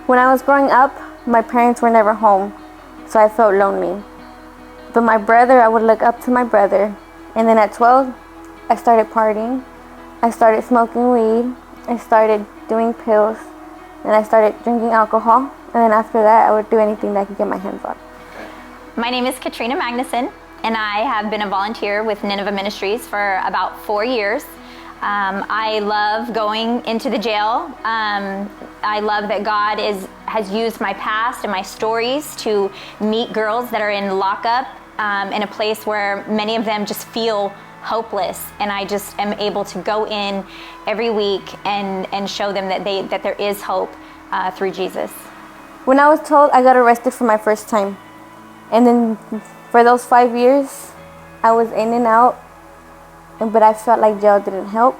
When I was growing up, my parents were never home, so I felt lonely. But I would look up to my brother. And then at 12, I started partying. I started smoking weed. I started doing pills. And I started drinking alcohol. And then after that, I would do anything that I could get my hands on. My name is Katrina Magnuson, and I have been a volunteer with Nineveh Ministries for about 4 years. I love going into the jail. I love that God has used my past and my stories to meet girls that are in lockup in a place where many of them just feel hopeless. And I just am able to go in every week and show them that there is hope through Jesus. When I was told, I got arrested for my first time. And then for those 5 years, I was in and out. But I felt like jail didn't help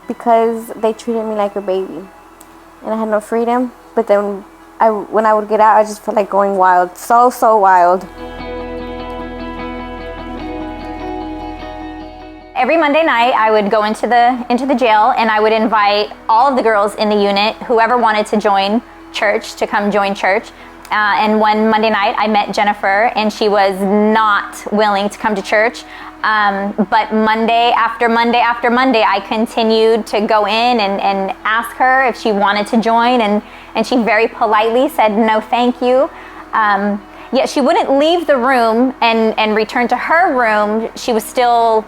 because they treated me like a baby. And I had no freedom. But then when I would get out, I just felt like going wild. So wild. Every Monday night, I would go into the jail, and I would invite all of the girls in the unit, whoever wanted to join church, to come join church. And one Monday night, I met Jennifer, and she was not willing to come to church. But Monday after Monday after Monday, I continued to go in and ask her if she wanted to join, and she very politely said no thank you. Yet she wouldn't leave the room and return to her room. She was still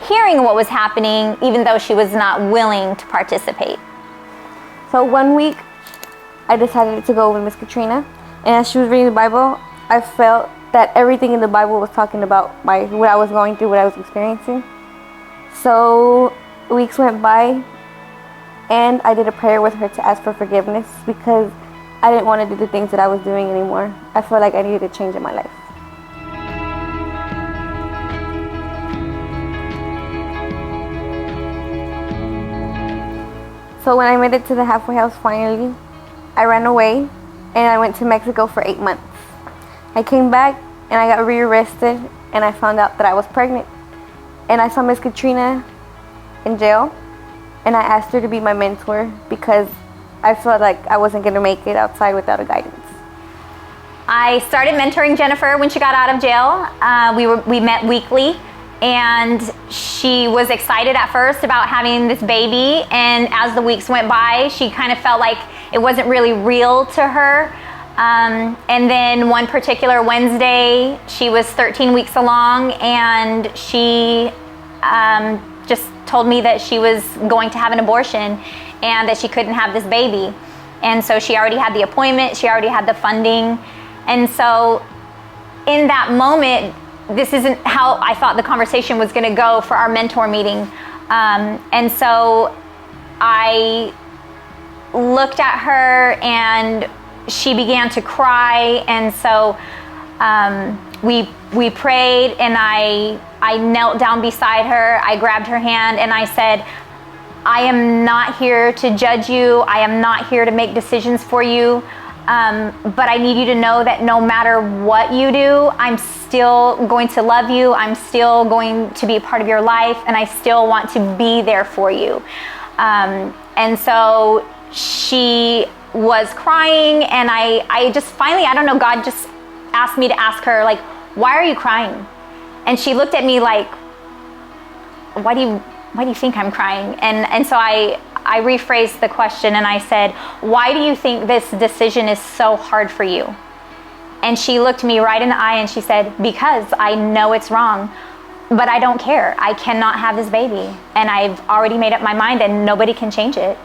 hearing what was happening, even though she was not willing to participate. So one week, I decided to go with Miss Katrina, and as she was reading the Bible, I felt that everything in the Bible was talking about what I was going through, what I was experiencing. So weeks went by, and I did a prayer with her to ask for forgiveness because I didn't want to do the things that I was doing anymore. I felt like I needed a change in my life. So when I made it to the halfway house finally, I ran away and I went to Mexico for 8 months. I came back and I got rearrested, and I found out that I was pregnant. And I saw Miss Katrina in jail, and I asked her to be my mentor because I felt like I wasn't going to make it outside without a guidance. I started mentoring Jennifer when she got out of jail. We met weekly, and she was excited at first about having this baby, and as the weeks went by, she kind of felt like it wasn't really real to her. And then one particular Wednesday, she was 13 weeks along, and she just told me that she was going to have an abortion and that she couldn't have this baby. And so she already had the appointment, she already had the funding. And so in that moment, this isn't how I thought the conversation was going to go for our mentor meeting. And so I looked at her, and she began to cry, and so we prayed, and I knelt down beside her. I grabbed her hand and I said, I am not here to judge you. I am not here to make decisions for you. But I need you to know that no matter what you do, I'm still going to love you. I'm still going to be a part of your life, and I still want to be there for you. And so she was crying, and I just finally, I don't know, God just asked me to ask her, like, why are you crying? And she looked at me like, why do you think I'm crying? And so I rephrased the question, and I said, why do you think this decision is so hard for you? And she looked me right in the eye, and she said, because I know it's wrong, but I don't care. I cannot have this baby, and I've already made up my mind, and nobody can change it.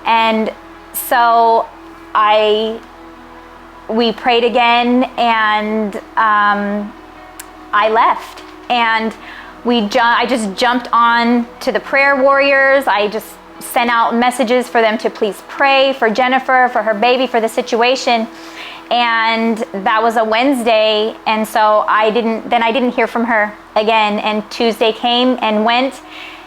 And so we prayed again, and I left, and I just jumped on to the prayer warriors. I just sent out messages for them to please pray for Jennifer, for her baby, for the situation. And that was a Wednesday, and so I didn't hear from her again. And Tuesday came and went,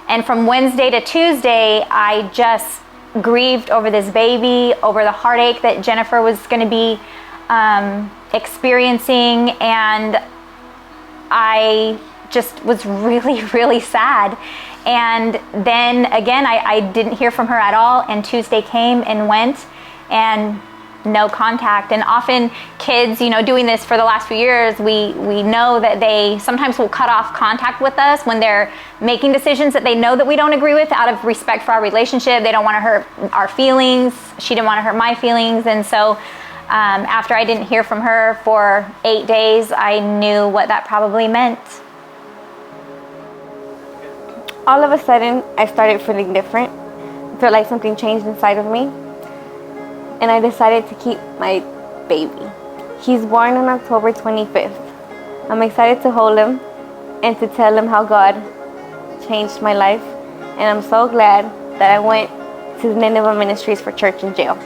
and from Wednesday to Tuesday, I just grieved over this baby, over the heartache that Jennifer was going to be experiencing, and I just was really, really sad. And then again, I didn't hear from her at all, and Tuesday came and went, and no contact. And often kids, doing this for the last few years, we know that they sometimes will cut off contact with us when they're making decisions that they know that we don't agree with out of respect for our relationship. They don't want to hurt our feelings. She didn't want to hurt my feelings. And so after I didn't hear from her for 8 days, I knew what that probably meant. All of a sudden, I started feeling different. I felt like something changed inside of me. And I decided to keep my baby. He's born on October 25th. I'm excited to hold him and to tell him how God changed my life. And I'm so glad that I went to Nineveh Ministries for Church in Jail.